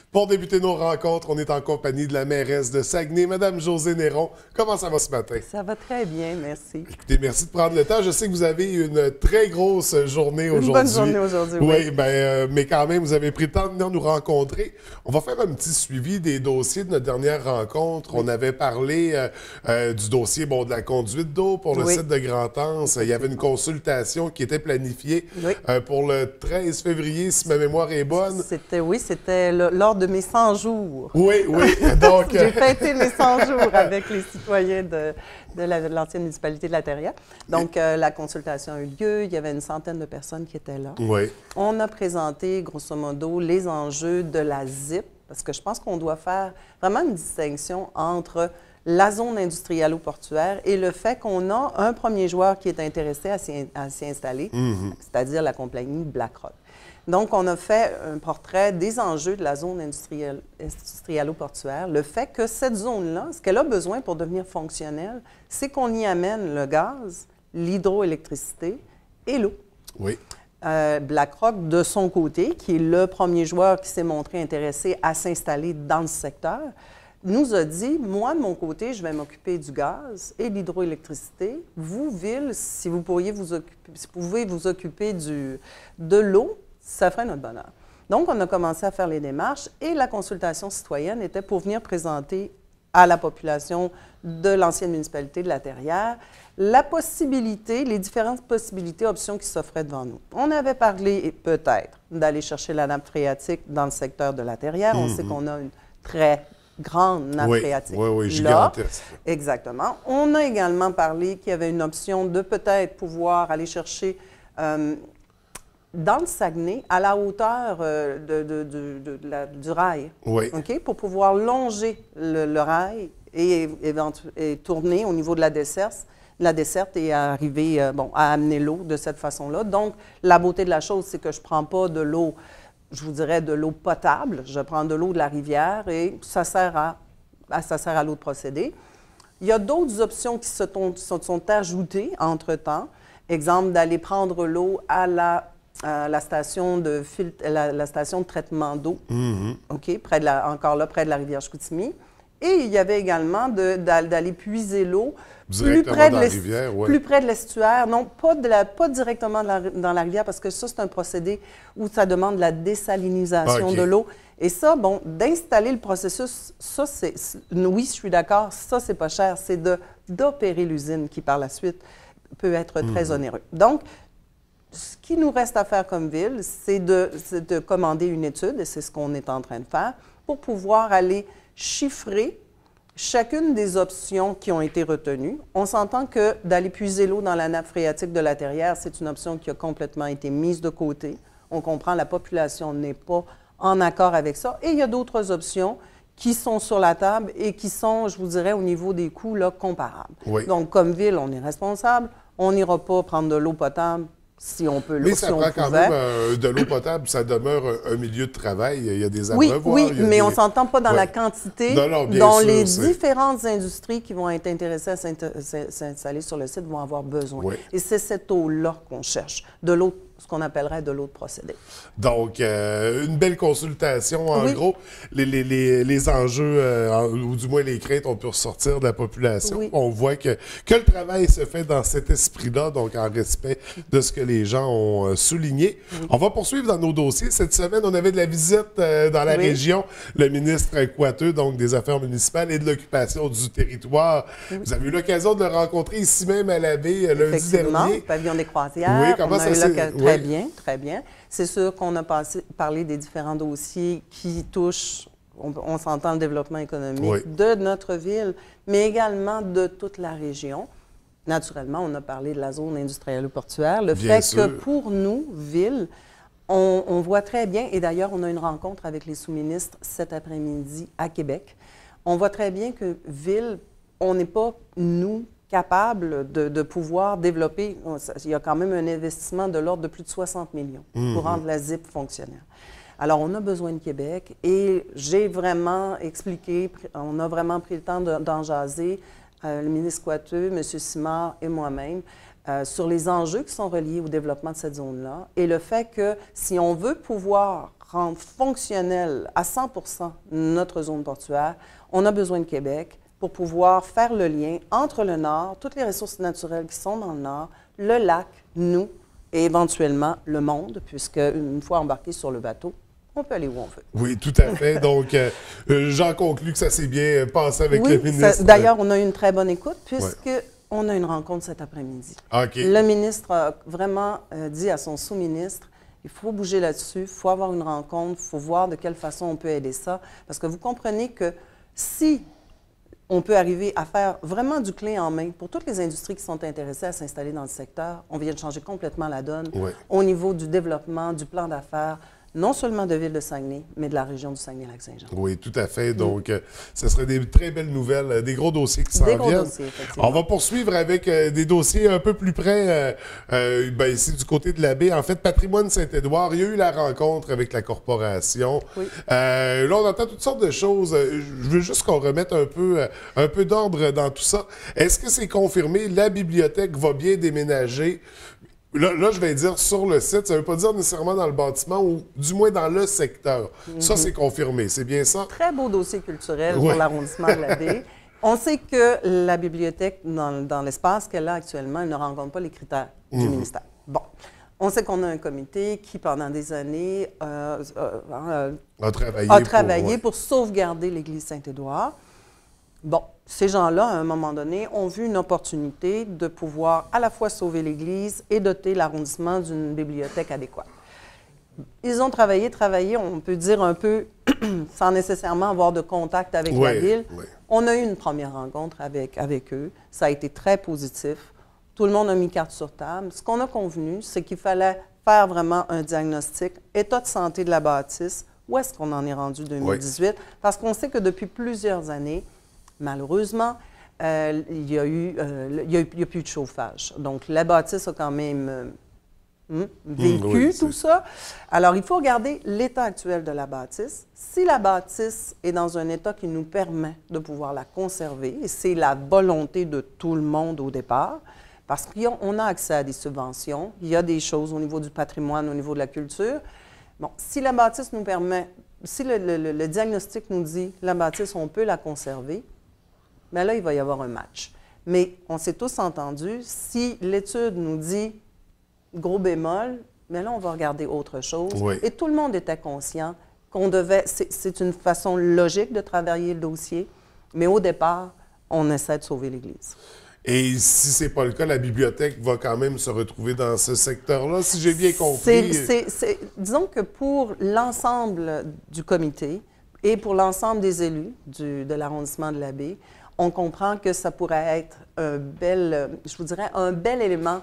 Pour débuter nos rencontres, on est en compagnie de la mairesse de Saguenay, Mme Josée Néron. Comment ça va ce matin? Ça va très bien, merci. Écoutez, merci de prendre le temps. Je sais que vous avez une très grosse journée aujourd'hui. Une bonne journée aujourd'hui, oui. Oui, mais quand même, vous avez pris le temps de venir nous rencontrer. On va faire un petit suivi des dossiers de notre dernière rencontre. Oui. On avait parlé du dossier de la conduite d'eau pour le site de Grand-Anse. Il y avait une consultation qui était planifiée pour le 13 février, si ma mémoire est bonne. C'était lors de mes 100 jours. Oui. Donc, j'ai fêté mes 100 jours avec les citoyens de l'ancienne municipalité de La Terrière. Donc, la consultation a eu lieu. Il y avait une centaine de personnes qui étaient là. Oui. On a présenté, grosso modo, les enjeux de la ZIP, parce que je pense qu'on doit faire vraiment une distinction entre la zone industrielle-portuaire et le fait qu'on a un premier joueur qui est intéressé à s'y installer, c'est-à-dire la compagnie BlackRock. Donc, on a fait un portrait des enjeux de la zone industrielle-portuaire. Le fait que cette zone-là, ce qu'elle a besoin pour devenir fonctionnelle, c'est qu'on y amène le gaz, l'hydroélectricité et l'eau. Oui. BlackRock, de son côté, qui est le premier joueur qui s'est montré intéressé à s'installer dans le secteur, nous a dit, moi, de mon côté, je vais m'occuper du gaz et de l'hydroélectricité. Vous, ville, si vous pouvez vous occuper de l'eau, ça ferait notre bonheur. Donc, on a commencé à faire les démarches et la consultation citoyenne était pour venir présenter à la population de l'ancienne municipalité de La Terrière la possibilité, les différentes possibilités, options qui s'offraient devant nous. On avait parlé peut-être d'aller chercher la nappe phréatique dans le secteur de La Terrière. On sait qu'on a une très grande nappe phréatique. Oui, gigantesque. Exactement. On a également parlé qu'il y avait une option de peut-être pouvoir aller chercher dans le Saguenay, à la hauteur du rail, pour pouvoir longer le rail et tourner au niveau de la desserte et arriver à amener l'eau de cette façon-là. Donc, la beauté de la chose, c'est que je ne prends pas de l'eau, je vous dirais de l'eau potable, je prends de l'eau de la rivière et ça sert à l'eau de procédé. Il y a d'autres options qui se sont ajoutées entre-temps. Exemple, d'aller prendre l'eau à la station de traitement d'eau, près de la rivière Chicoutimi. Et il y avait également d'aller puiser l'eau plus près de l'estuaire. Non, pas directement dans la rivière, parce que ça, c'est un procédé où ça demande de la désalinisation de l'eau. Et ça, d'installer le processus, ça, oui, je suis d'accord, ça, c'est pas cher. C'est d'opérer l'usine qui, par la suite, peut être très onéreux. Donc, ce qui nous reste à faire comme ville, c'est de commander une étude, et c'est ce qu'on est en train de faire, pour pouvoir aller chiffrer chacune des options qui ont été retenues. On s'entend que d'aller puiser l'eau dans la nappe phréatique de La Terrière, c'est une option qui a complètement été mise de côté. On comprend, la population n'est pas en accord avec ça. Et il y a d'autres options qui sont sur la table et qui sont, je vous dirais, au niveau des coûts, là, comparables. Oui. Donc, comme ville, on est responsable. On n'ira pas prendre de l'eau potable si on peut. Mais ça prend quand même de l'eau potable, ça demeure un milieu de travail. Il y a des abreuvoirs. Oui, mais on ne s'entend pas dans la quantité dont les différentes industries qui vont être intéressées à s'installer sur le site vont avoir besoin. Oui. Et c'est cette eau-là qu'on cherche, de l'eau, ce qu'on appellerait de l'eau de procédé. Donc, une belle consultation. En gros, les enjeux, ou du moins les craintes, on peut ressortir de la population. Oui. On voit que le travail se fait dans cet esprit-là, donc en respect de ce que les gens ont souligné. Oui. On va poursuivre dans nos dossiers. Cette semaine, on avait de la visite dans la région. Le ministre Coiteux, donc des Affaires municipales et de l'occupation du territoire. Oui. Vous avez eu l'occasion de le rencontrer ici même à la baie lundi dernier. Au pavillon des Croisières. Oui, comment ça s'est... Très bien, très bien. C'est sûr qu'on a parlé des différents dossiers qui touchent, on s'entend, le développement économique de notre ville, mais également de toute la région. Naturellement, on a parlé de la zone industrielle portuaire. Le fait que pour nous, ville, on voit très bien, et d'ailleurs, on a une rencontre avec les sous-ministres cet après-midi à Québec. On voit très bien que ville, on n'est pas, nous, capable de pouvoir développer, il y a quand même un investissement de l'ordre de plus de 60 millions pour rendre la ZIP fonctionnelle. Alors, on a besoin de Québec et j'ai vraiment expliqué, on a vraiment pris le temps d'en jaser, le ministre Coiteux, M. Simard et moi-même. sur les enjeux qui sont reliés au développement de cette zone-là et le fait que si on veut pouvoir rendre fonctionnel à 100% notre zone portuaire, on a besoin de Québec pour pouvoir faire le lien entre le Nord, toutes les ressources naturelles qui sont dans le Nord, le lac, nous et éventuellement le monde, puisque une fois embarqué sur le bateau, on peut aller où on veut. Oui, tout à fait. Donc, j'en conclus que ça s'est bien passé avec le ministre. D'ailleurs, on a eu une très bonne écoute puisque on a une rencontre cet après-midi. Okay. Le ministre a vraiment dit à son sous-ministre, il faut bouger là-dessus, il faut avoir une rencontre, il faut voir de quelle façon on peut aider ça. Parce que vous comprenez que si on peut arriver à faire vraiment du clé en main pour toutes les industries qui sont intéressées à s'installer dans le secteur, on vient de changer complètement la donne au niveau du développement, du plan d'affaires, non seulement de Ville de Saguenay, mais de la région du Saguenay-Lac-Saint-Jean. Oui, tout à fait. Donc, ce serait des très belles nouvelles, des gros dossiers qui s'en viennent. Des gros dossiers, effectivement. On va poursuivre avec des dossiers un peu plus près, ici du côté de la baie. En fait, Patrimoine Saint-Édouard, il y a eu la rencontre avec la corporation. Oui. Là, on entend toutes sortes de choses. Je veux juste qu'on remette un peu d'ordre dans tout ça. Est-ce que c'est confirmé? La bibliothèque va bien déménager? Là, je vais dire sur le site, ça ne veut pas dire nécessairement dans le bâtiment ou du moins dans le secteur. Ça, c'est confirmé, c'est bien ça? Très beau dossier culturel pour l'arrondissement de la baie. On sait que la bibliothèque, dans l'espace qu'elle a actuellement, elle ne rencontre pas les critères du ministère. Bon. On sait qu'on a un comité qui, pendant des années, a travaillé pour sauvegarder l'église Saint-Édouard. Bon, ces gens-là, à un moment donné, ont vu une opportunité de pouvoir à la fois sauver l'Église et doter l'arrondissement d'une bibliothèque adéquate. Ils ont travaillé, on peut dire un peu, sans nécessairement avoir de contact avec la Ville. Oui. On a eu une première rencontre avec eux. Ça a été très positif. Tout le monde a mis carte sur table. Ce qu'on a convenu, c'est qu'il fallait faire vraiment un diagnostic, état de santé de la bâtisse, où est-ce qu'on en est rendu 2018, parce qu'on sait que depuis plusieurs années, malheureusement, il n'y a plus de chauffage. Donc, la bâtisse a quand même vécu tout ça. Alors, il faut regarder l'état actuel de la bâtisse. Si la bâtisse est dans un état qui nous permet de pouvoir la conserver, et c'est la volonté de tout le monde au départ, parce qu'on a accès à des subventions, il y a des choses au niveau du patrimoine, au niveau de la culture. Bon, si la bâtisse nous permet, si le diagnostic nous dit la bâtisse, on peut la conserver, bien là, il va y avoir un match. Mais on s'est tous entendus, si l'étude nous dit gros bémol, bien là, on va regarder autre chose. Oui. Et tout le monde était conscient qu'on devait, c'est une façon logique de travailler le dossier, mais au départ, on essaie de sauver l'Église. Et si ce n'est pas le cas, la bibliothèque va quand même se retrouver dans ce secteur-là, si j'ai bien compris. Disons que pour l'ensemble du comité et pour l'ensemble des élus de l'arrondissement de la baie, on comprend que ça pourrait être un bel élément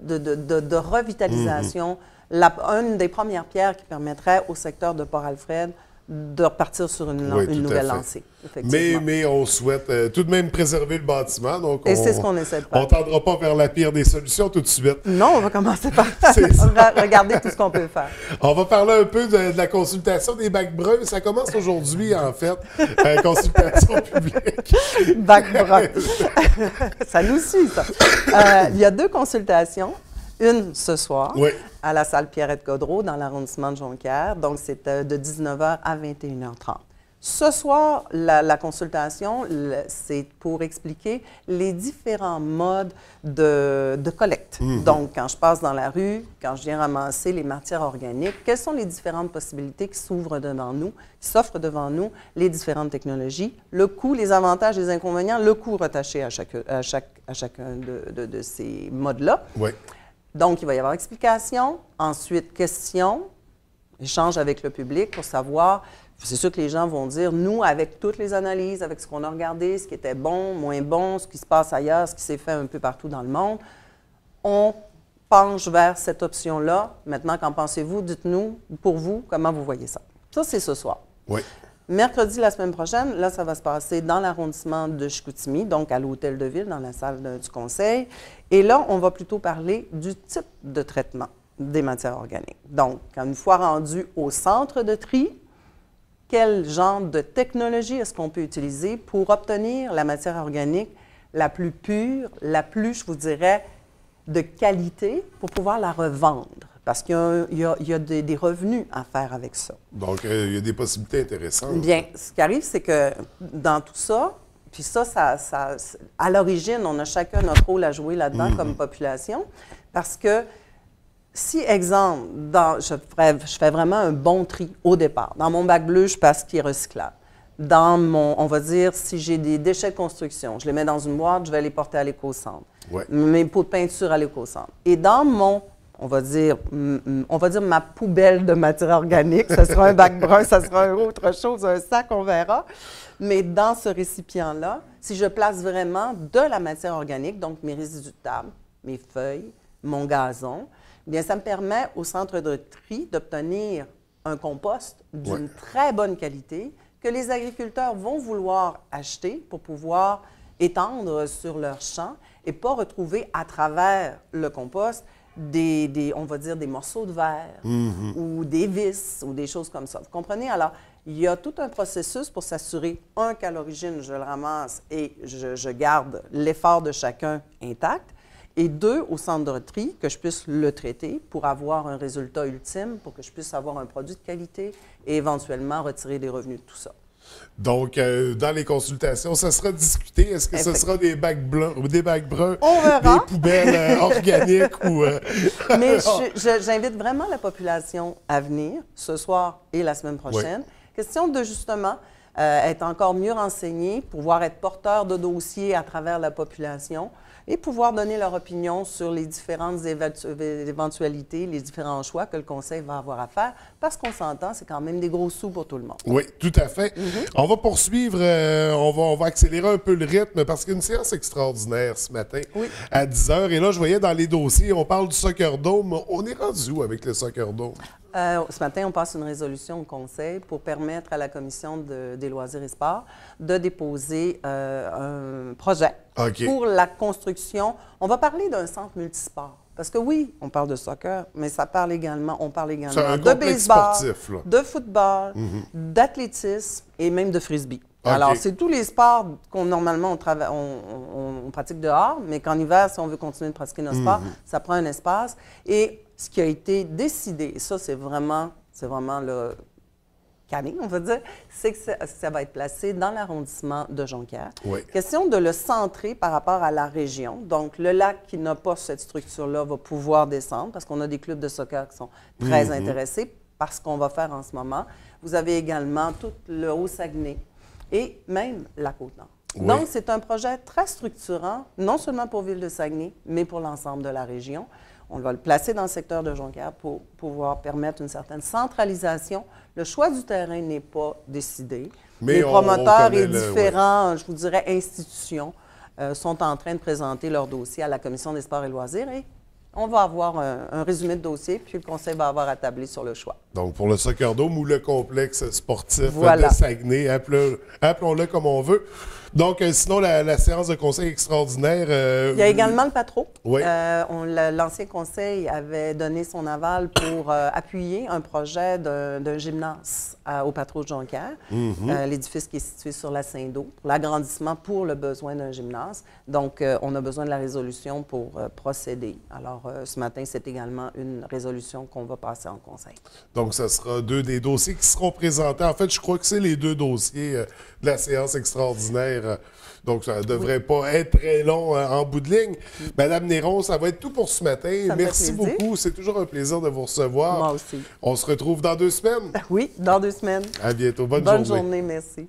de revitalisation, une des premières pierres qui permettrait au secteur de Port-Alfred de repartir sur une nouvelle lancée. Mais on souhaite tout de même préserver le bâtiment. Donc et c'est ce qu'on essaie de faire. On ne tendra pas vers la pire des solutions tout de suite. Non, on va commencer par regarder tout ce qu'on peut faire. On va parler un peu de la consultation des bacs bruns. Ça commence aujourd'hui, en fait. Consultation publique. Bacs bruns. Ça nous suit, ça. Il y a 2 consultations. Une ce soir, à la salle Pierrette-Godreau, dans l'arrondissement de Jonquière. Donc, c'est de 19h à 21h30. Ce soir, la consultation, c'est pour expliquer les différents modes de collecte. Donc, quand je passe dans la rue, quand je viens ramasser les matières organiques, quelles sont les différentes possibilités qui s'offrent devant nous, les différentes technologies, le coût, les avantages, les inconvénients, le coût rattaché à chacun de ces modes-là. Oui. Donc, il va y avoir explication, ensuite questions, échange avec le public pour savoir, c'est sûr que les gens vont dire, nous, avec toutes les analyses, avec ce qu'on a regardé, ce qui était bon, moins bon, ce qui se passe ailleurs, ce qui s'est fait un peu partout dans le monde, on penche vers cette option-là. Maintenant, qu'en pensez-vous? Dites-nous, pour vous, comment vous voyez ça. Ça, c'est ce soir. Oui. Mercredi, la semaine prochaine, là, ça va se passer dans l'arrondissement de Chicoutimi, donc à l'Hôtel de Ville, dans la salle du conseil. Et là, on va plutôt parler du type de traitement des matières organiques. Donc, une fois rendu au centre de tri, quel genre de technologie est-ce qu'on peut utiliser pour obtenir la matière organique la plus pure, la plus, je vous dirais, de qualité pour pouvoir la revendre. Parce qu'il y a des revenus à faire avec ça. Donc, il y a des possibilités intéressantes. Bien, ce qui arrive, c'est que dans tout ça, puis ça, à l'origine, on a chacun notre rôle à jouer là-dedans comme population. Parce que si, exemple, je fais vraiment un bon tri au départ. Dans mon bac bleu, je passe ce qui est recyclable. Dans on va dire, si j'ai des déchets de construction, je les mets dans une boîte, je vais les porter à l'éco-centre. Ouais. Mes pots de peinture à l'éco-centre. Et dans on va dire ma poubelle de matière organique, ça sera un bac brun, ça sera autre chose, un sac, on verra. Mais dans ce récipient-là, si je place vraiment de la matière organique, donc mes résidus de table, mes feuilles, mon gazon, bien ça me permet au centre de tri d'obtenir un compost d'une très bonne qualité que les agriculteurs vont vouloir acheter pour pouvoir étendre sur leur champ et pas retrouver à travers le compost on va dire des morceaux de verre ou des vis ou des choses comme ça. Vous comprenez? Alors, il y a tout un processus pour s'assurer, qu'à l'origine, je le ramasse et je garde l'effort de chacun intact, et deux, au centre de tri, que je puisse le traiter pour avoir un résultat ultime, pour que je puisse avoir un produit de qualité et éventuellement retirer des revenus de tout ça. Donc, dans les consultations, ça sera discuté. Est-ce que ce sera des bacs blancs ou des bacs bruns? On verra. Des poubelles organiques ou... Mais j'invite vraiment la population à venir ce soir et la semaine prochaine. Oui. Question de, justement, être encore mieux renseignés, pouvoir être porteur de dossiers à travers la population et pouvoir donner leur opinion sur les différentes éventualités, les différents choix que le Conseil va avoir à faire, parce qu'on s'entend, c'est quand même des gros sous pour tout le monde. Oui, tout à fait. On va poursuivre, on va accélérer un peu le rythme, parce qu'il y a une séance extraordinaire ce matin à 10 h. Et là, je voyais dans les dossiers, on parle du Soccer Dome. On est rendu où avec le Soccer Dome? Ce matin, on passe une résolution au Conseil pour permettre à la Commission des loisirs et sports de déposer un projet pour la construction. On va parler d'un centre multisport. Parce que oui, on parle de soccer, mais on parle également de baseball, sportif, de football, d'athlétisme et même de frisbee. Alors, c'est tous les sports qu'on normalement on pratique dehors, mais qu'en hiver, si on veut continuer de pratiquer nos sports, ça prend un espace. Et ce qui a été décidé, et ça, c'est vraiment le canin, on va dire, c'est que ça va être placé dans l'arrondissement de Jonquière. Oui. Question de le centrer par rapport à la région. Donc, le lac qui n'a pas cette structure-là va pouvoir descendre parce qu'on a des clubs de soccer qui sont très intéressés par ce qu'on va faire en ce moment. Vous avez également tout le Haut-Saguenay et même la Côte-Nord. Oui. Donc, c'est un projet très structurant, non seulement pour Ville-de-Saguenay, mais pour l'ensemble de la région. On va le placer dans le secteur de Jonquière pour pouvoir permettre une certaine centralisation. Le choix du terrain n'est pas décidé. Mais les promoteurs et différents, je vous dirais, institutions sont en train de présenter leur dossier à la Commission des sports et loisirs et on va avoir un résumé de dossier, puis le Conseil va avoir à tabler sur le choix. Donc, pour le Soccer Dome ou le complexe sportif de Saguenay, appelons-le comme on veut. Donc, sinon, la séance de conseil extraordinaire... Il y a également le Patro. Oui. L'ancien conseil avait donné son aval pour appuyer un projet d'un gymnase au Patro de Jonquière, l'édifice qui est situé sur la Saint-Do, pour l'agrandissement pour le besoin d'un gymnase. Donc, on a besoin de la résolution pour procéder. Alors, ce matin, c'est également une résolution qu'on va passer en conseil. Donc, ce sera deux des dossiers qui seront présentés. En fait, je crois que c'est les deux dossiers de la séance extraordinaire. Donc, ça ne devrait pas être très long en bout de ligne. Madame Néron, ça va être tout pour ce matin. Merci beaucoup. C'est toujours un plaisir de vous recevoir. Moi aussi. On se retrouve dans 2 semaines. Oui, dans 2 semaines. À bientôt. Bonne journée. Bonne journée, merci.